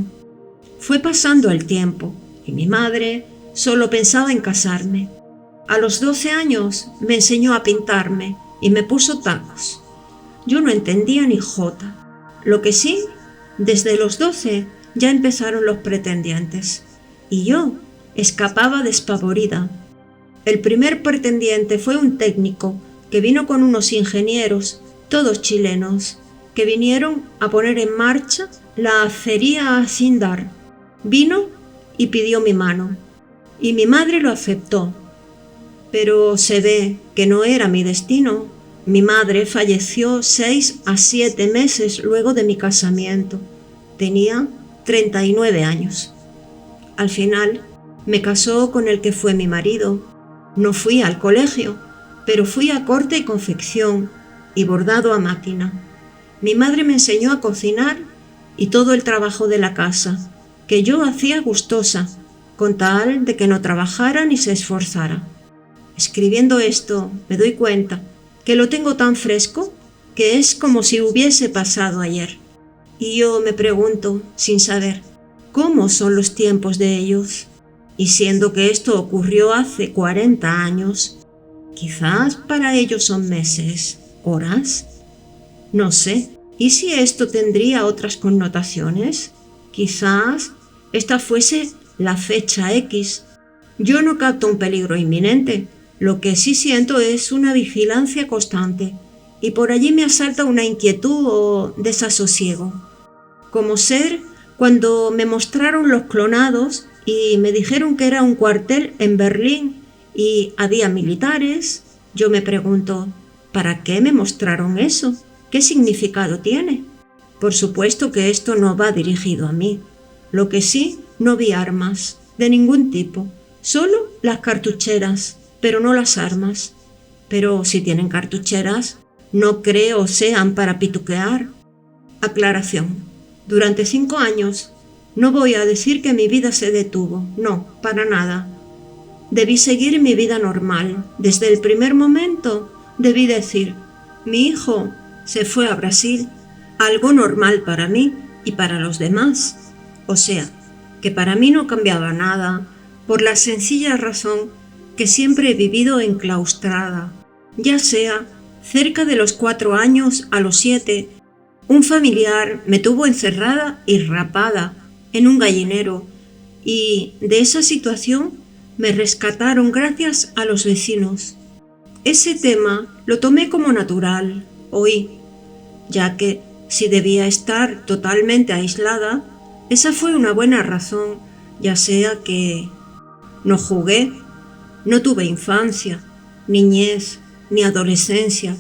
Fue pasando el tiempo y mi madre solo pensaba en casarme. A los 12 años me enseñó a pintarme y me puso tacos. Yo no entendía ni jota. Lo que sí, desde los 12 ya empezaron los pretendientes y yo escapaba despavorida. El primer pretendiente fue un técnico que vino con unos ingenieros, todos chilenos, que vinieron a poner en marcha la acería Sindar. Vino y pidió mi mano, y mi madre lo aceptó. Pero se ve que no era mi destino. Mi madre falleció 6 a 7 meses luego de mi casamiento. Tenía 39 años. Al final me casó con el que fue mi marido. No fui al colegio, pero fui a corte y confección y bordado a máquina. Mi madre me enseñó a cocinar y todo el trabajo de la casa, que yo hacía gustosa, con tal de que no trabajara ni se esforzara. Escribiendo esto me doy cuenta que lo tengo tan fresco que es como si hubiese pasado ayer. Y yo me pregunto, sin saber, ¿cómo son los tiempos de ellos? Y siendo que esto ocurrió hace 40 años, quizás para ellos son meses, horas. No sé, ¿y si esto tendría otras connotaciones? Quizás esta fuese la fecha X. Yo no capto un peligro inminente, lo que sí siento es una vigilancia constante, y por allí me asalta una inquietud o desasosiego. Como ser cuando me mostraron los clonados y me dijeron que era un cuartel en Berlín y había militares, yo me pregunto, ¿para qué me mostraron eso? ¿Qué significado tiene? Por supuesto que esto no va dirigido a mí. Lo que sí, no vi armas, de ningún tipo, solo las cartucheras, pero no las armas. Pero si tienen cartucheras, no creo sean para pituquear. Aclaración. Durante 5 años, no voy a decir que mi vida se detuvo, no, para nada. Debí seguir mi vida normal. Desde el primer momento debí decir, mi hijo se fue a Brasil, algo normal para mí y para los demás. O sea, que para mí no cambiaba nada, por la sencilla razón que siempre he vivido enclaustrada, ya sea cerca de los 4 años a los 7, un familiar me tuvo encerrada y rapada en un gallinero, y de esa situación me rescataron gracias a los vecinos. Ese tema lo tomé como natural, oí. ya que si debía estar totalmente aislada, esa fue una buena razón, ya sea que no jugué, no tuve infancia, niñez ni adolescencia,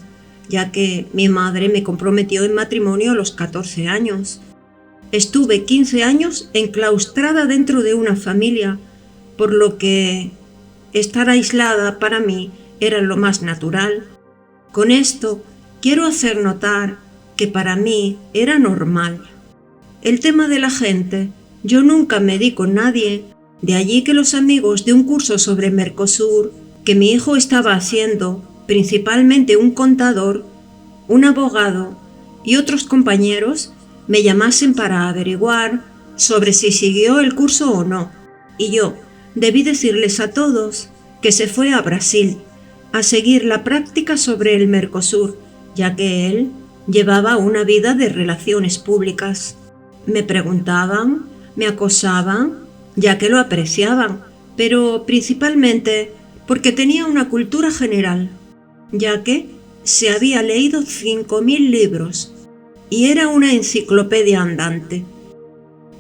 ya que mi madre me comprometió en matrimonio a los 14 años. Estuve 15 años enclaustrada dentro de una familia, por lo que estar aislada para mí era lo más natural. Con esto quiero hacer notar que para mí era normal. El tema de la gente, yo nunca me di con nadie, de allí que los amigos de un curso sobre Mercosur que mi hijo estaba haciendo, principalmente un contador, un abogado y otros compañeros, me llamasen para averiguar sobre si siguió el curso o no, y yo debí decirles a todos que se fue a Brasil a seguir la práctica sobre el Mercosur, ya que él llevaba una vida de relaciones públicas. Me preguntaban, me acosaban, ya que lo apreciaban, pero principalmente porque tenía una cultura general, ya que se había leído 5.000 libros y era una enciclopedia andante.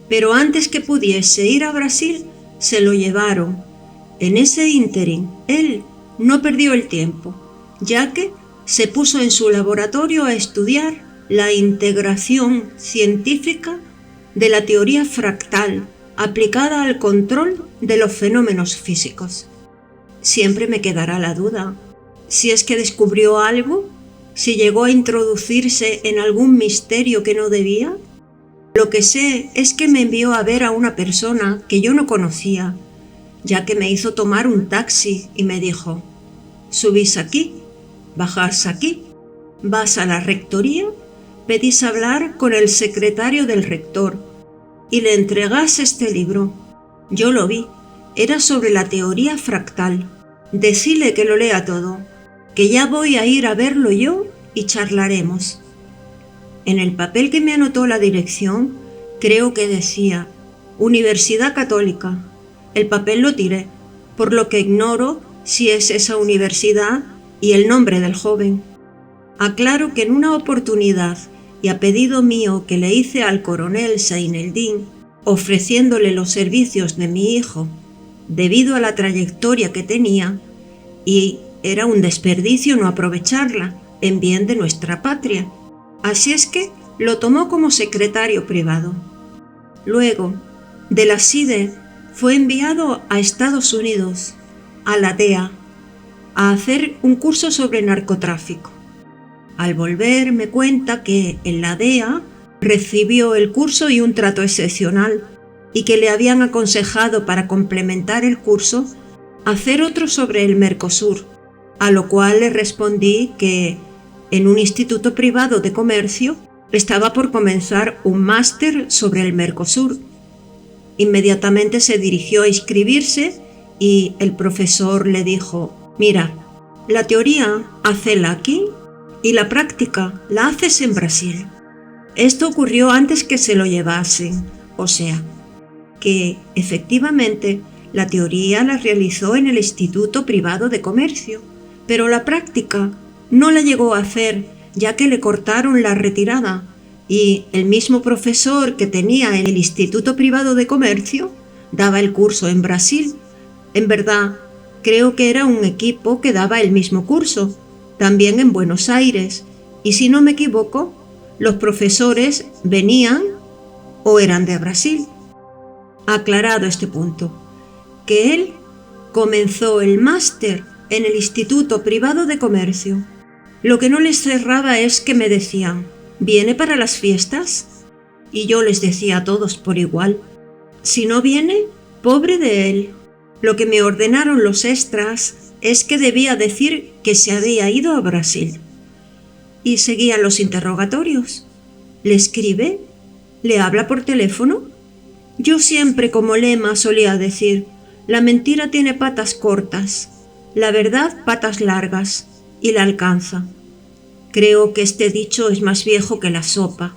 Pero antes que pudiese ir a Brasil, se lo llevaron. En ese ínterin, él no perdió el tiempo, ya que se puso en su laboratorio a estudiar la integración científica de la teoría fractal aplicada al control de los fenómenos físicos. Siempre me quedará la duda, si es que descubrió algo, si llegó a introducirse en algún misterio que no debía. Lo que sé es que me envió a ver a una persona que yo no conocía, ya que me hizo tomar un taxi y me dijo: subís aquí, bajás aquí, vas a la rectoría, pedís hablar con el secretario del rector y le entregás este libro. Yo lo vi, era sobre la teoría fractal. Decile que lo lea todo, que ya voy a ir a verlo yo y charlaremos. En el papel que me anotó la dirección, creo que decía Universidad Católica. El papel lo tiré, por lo que ignoro si es esa universidad y el nombre del joven. Aclaro que en una oportunidad y a pedido mío que le hice al coronel Seineldin, ofreciéndole los servicios de mi hijo, debido a la trayectoria que tenía, y era un desperdicio no aprovecharla en bien de nuestra patria. Así es que lo tomó como secretario privado. Luego, de la SIDE, fue enviado a Estados Unidos, a la DEA, a hacer un curso sobre narcotráfico. Al volver me cuenta que en la DEA recibió el curso y un trato excepcional, y que le habían aconsejado para complementar el curso hacer otro sobre el Mercosur, a lo cual le respondí que en un instituto privado de comercio estaba por comenzar un máster sobre el Mercosur. Inmediatamente se dirigió a inscribirse y el profesor le dijo: mira, la teoría hacela aquí y la práctica la haces en Brasil. Esto ocurrió antes que se lo llevasen, o sea, que efectivamente la teoría la realizó en el Instituto Privado de Comercio, pero la práctica no la llegó a hacer, ya que le cortaron la retirada, y el mismo profesor que tenía en el Instituto Privado de Comercio daba el curso en Brasil. En verdad, creo que era un equipo que daba el mismo curso, también en Buenos Aires, y si no me equivoco, los profesores venían o eran de Brasil. Aclarado este punto, que él comenzó el máster en el Instituto Privado de Comercio. Lo que no les cerraba es que me decían: ¿viene para las fiestas? Y yo les decía a todos por igual: si no viene, pobre de él. Lo que me ordenaron los extras es que debía decir que se había ido a Brasil. Y seguían los interrogatorios. ¿Le escribe? ¿Le habla por teléfono? Yo siempre como lema solía decir: la mentira tiene patas cortas, la verdad patas largas, y la alcanza. Creo que este dicho es más viejo que la sopa.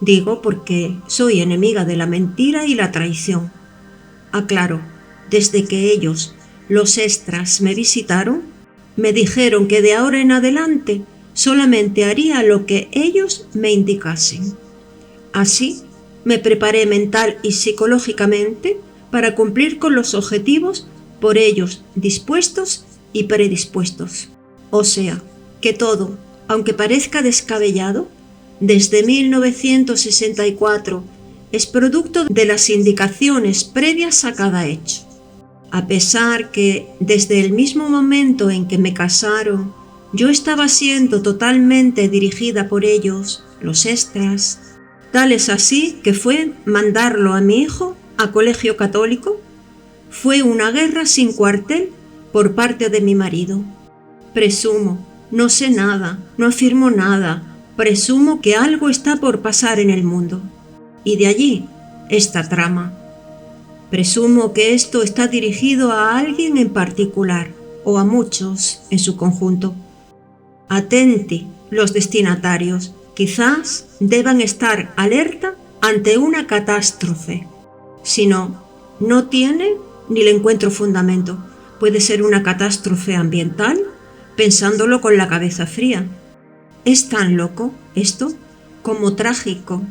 Digo porque soy enemiga de la mentira y la traición. Aclaro, desde que ellos, los extras, me visitaron, me dijeron que de ahora en adelante solamente haría lo que ellos me indicasen. Así, me preparé mental y psicológicamente para cumplir con los objetivos por ellos dispuestos y predispuestos. O sea, que todo, aunque parezca descabellado, desde 1964 es producto de las indicaciones previas a cada hecho. A pesar que desde el mismo momento en que me casaron, yo estaba siendo totalmente dirigida por ellos, los extras. Tal es así que fue mandarlo a mi hijo a colegio católico. Fue una guerra sin cuartel por parte de mi marido. Presumo, no sé nada, no afirmo nada, presumo que algo está por pasar en el mundo. Y de allí, esta trama. Presumo que esto está dirigido a alguien en particular, o a muchos en su conjunto. Atenti, los destinatarios, quizás deban estar alerta ante una catástrofe. Si no, no tiene ni le encuentro fundamento. Puede ser una catástrofe ambiental, pensándolo con la cabeza fría. Es tan loco esto como trágico.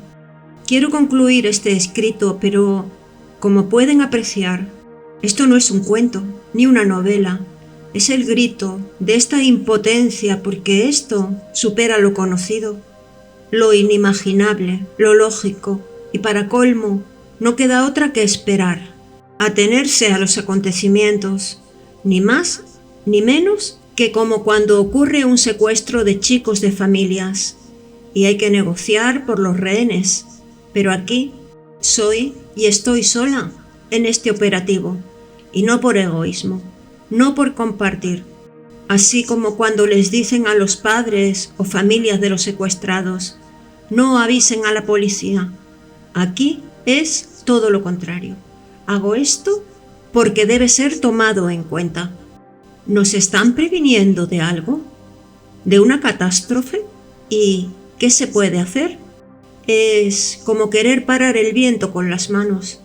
Quiero concluir este escrito, pero, como pueden apreciar, esto no es un cuento ni una novela. Es el grito de esta impotencia porque esto supera lo conocido, lo inimaginable, lo lógico, y para colmo no queda otra que esperar, atenerse a los acontecimientos, ni más ni menos que como cuando ocurre un secuestro de chicos de familias y hay que negociar por los rehenes, pero aquí soy y estoy sola en este operativo, y no por egoísmo, no por compartir, así como cuando les dicen a los padres o familias de los secuestrados, no avisen a la policía. Aquí es todo lo contrario. Hago esto porque debe ser tomado en cuenta. ¿Nos están previniendo de algo? ¿De una catástrofe? ¿Y qué se puede hacer? Es como querer parar el viento con las manos.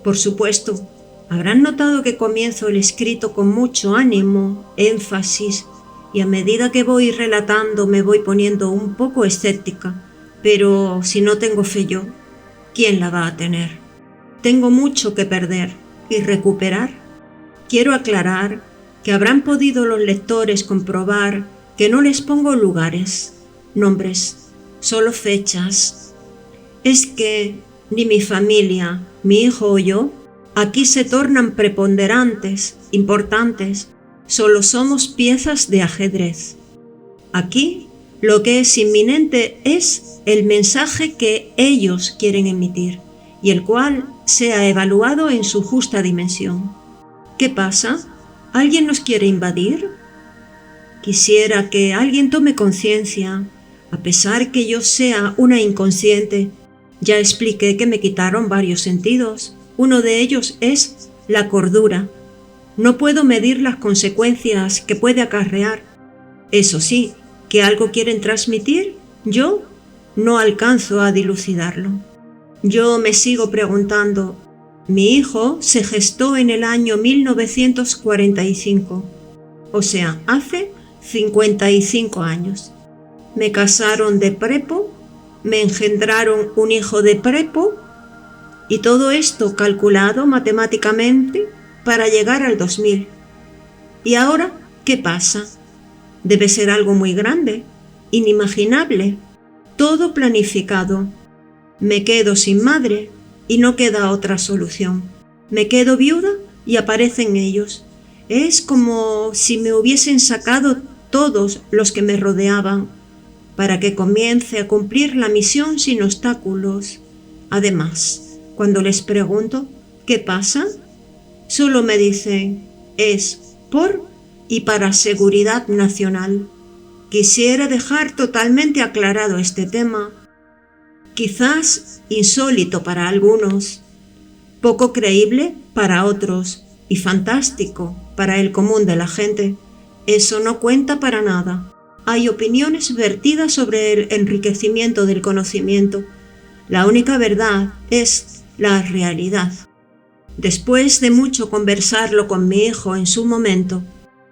Por supuesto, habrán notado que comienzo el escrito con mucho ánimo, énfasis, y a medida que voy relatando me voy poniendo un poco escéptica. Pero si no tengo fe yo, ¿quién la va a tener? Tengo mucho que perder y recuperar. Quiero aclarar que habrán podido los lectores comprobar que no les pongo lugares, nombres, solo fechas. Es que ni mi familia, mi hijo o yo, aquí se tornan preponderantes, importantes, solo somos piezas de ajedrez. Aquí lo que es inminente es el mensaje que ellos quieren emitir y el cual sea evaluado en su justa dimensión. ¿Qué pasa? ¿Alguien nos quiere invadir? Quisiera que alguien tome conciencia, a pesar que yo sea una inconsciente. Ya expliqué que me quitaron varios sentidos. Uno de ellos es la cordura. No puedo medir las consecuencias que puede acarrear. Eso sí, que algo quieren transmitir, yo no alcanzo a dilucidarlo. Yo me sigo preguntando, mi hijo se gestó en el año 1945, o sea, hace 55 años. Me casaron de prepo, me engendraron un hijo de prepo, y todo esto calculado matemáticamente para llegar al 2000. ¿Y ahora qué pasa? Debe ser algo muy grande, inimaginable, todo planificado. Me quedo sin madre y no queda otra solución. Me quedo viuda y aparecen ellos. Es como si me hubiesen sacado todos los que me rodeaban para que comience a cumplir la misión sin obstáculos. Además, cuando les pregunto ¿qué pasa?, solo me dicen es por y para seguridad nacional. Quisiera dejar totalmente aclarado este tema, quizás insólito para algunos, poco creíble para otros y fantástico para el común de la gente. Eso no cuenta para nada. Hay opiniones vertidas sobre el enriquecimiento del conocimiento. La única verdad es la realidad. Después de mucho conversarlo con mi hijo en su momento,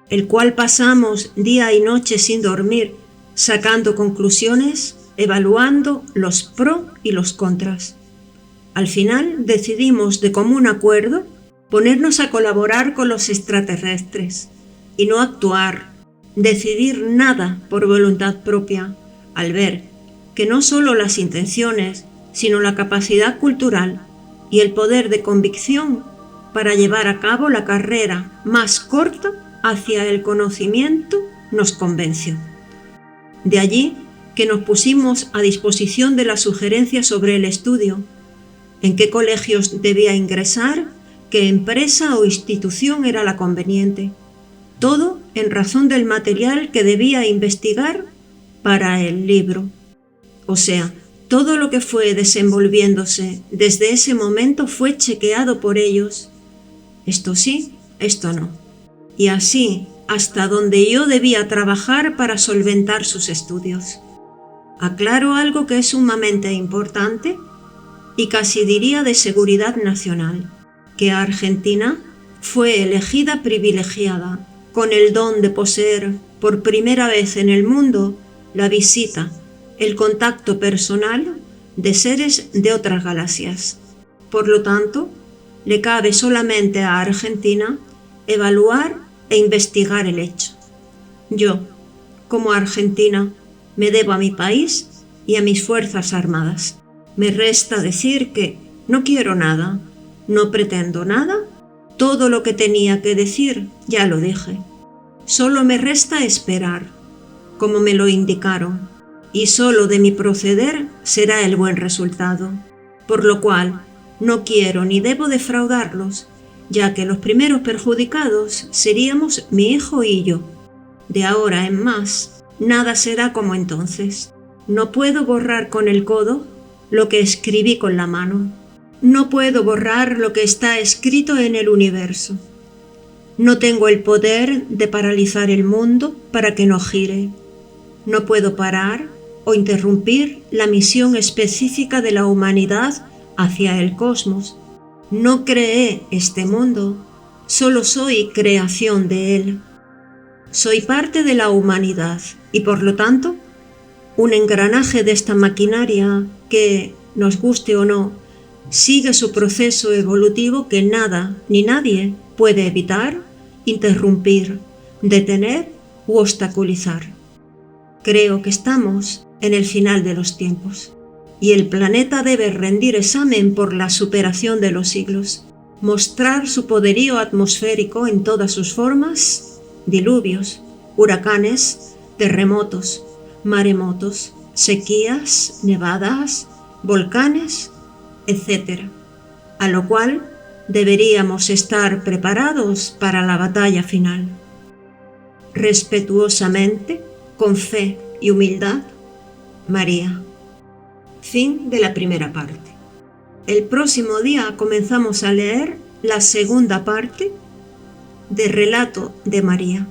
el cual pasamos día y noche sin dormir, sacando conclusiones, evaluando los pros y los contras. Al final decidimos de común acuerdo ponernos a colaborar con los extraterrestres y no actuar, decidir nada por voluntad propia, al ver que no solo las intenciones, sino la capacidad cultural y el poder de convicción para llevar a cabo la carrera más corta hacia el conocimiento nos convenció. De allí que nos pusimos a disposición de las sugerencias sobre el estudio, en qué colegios debía ingresar, qué empresa o institución era la conveniente, todo en razón del material que debía investigar para el libro. O sea, todo lo que fue desenvolviéndose desde ese momento fue chequeado por ellos. Esto sí, esto no. Y así hasta donde yo debía trabajar para solventar sus estudios. Aclaro algo que es sumamente importante y casi diría de seguridad nacional, que Argentina fue elegida privilegiada con el don de poseer por primera vez en el mundo la visita, el contacto personal de seres de otras galaxias. Por lo tanto, le cabe solamente a Argentina evaluar e investigar el hecho. Yo, como argentina, me debo a mi país y a mis fuerzas armadas. Me resta decir que no quiero nada, no pretendo nada, todo lo que tenía que decir ya lo dije. Solo me resta esperar, como me lo indicaron, y solo de mi proceder será el buen resultado, por lo cual no quiero ni debo defraudarlos, ya que los primeros perjudicados seríamos mi hijo y yo. De ahora en más, nada será como entonces. No puedo borrar con el codo lo que escribí con la mano. No puedo borrar lo que está escrito en el universo. No tengo el poder de paralizar el mundo para que no gire. No puedo parar o interrumpir la misión específica de la humanidad hacia el cosmos. No creé este mundo, solo soy creación de él. Soy parte de la humanidad y por lo tanto, un engranaje de esta maquinaria que, nos guste o no, sigue su proceso evolutivo que nada ni nadie puede evitar, interrumpir, detener u obstaculizar. Creo que estamos en el final de los tiempos y el planeta debe rendir examen por la superación de los siglos, mostrar su poderío atmosférico en todas sus formas, diluvios, huracanes, terremotos, maremotos, sequías, nevadas, volcanes, etc. A lo cual deberíamos estar preparados para la batalla final. Respetuosamente, con fe y humildad, María. Fin de la primera parte. El próximo día comenzamos a leer la segunda parte de Relato de María.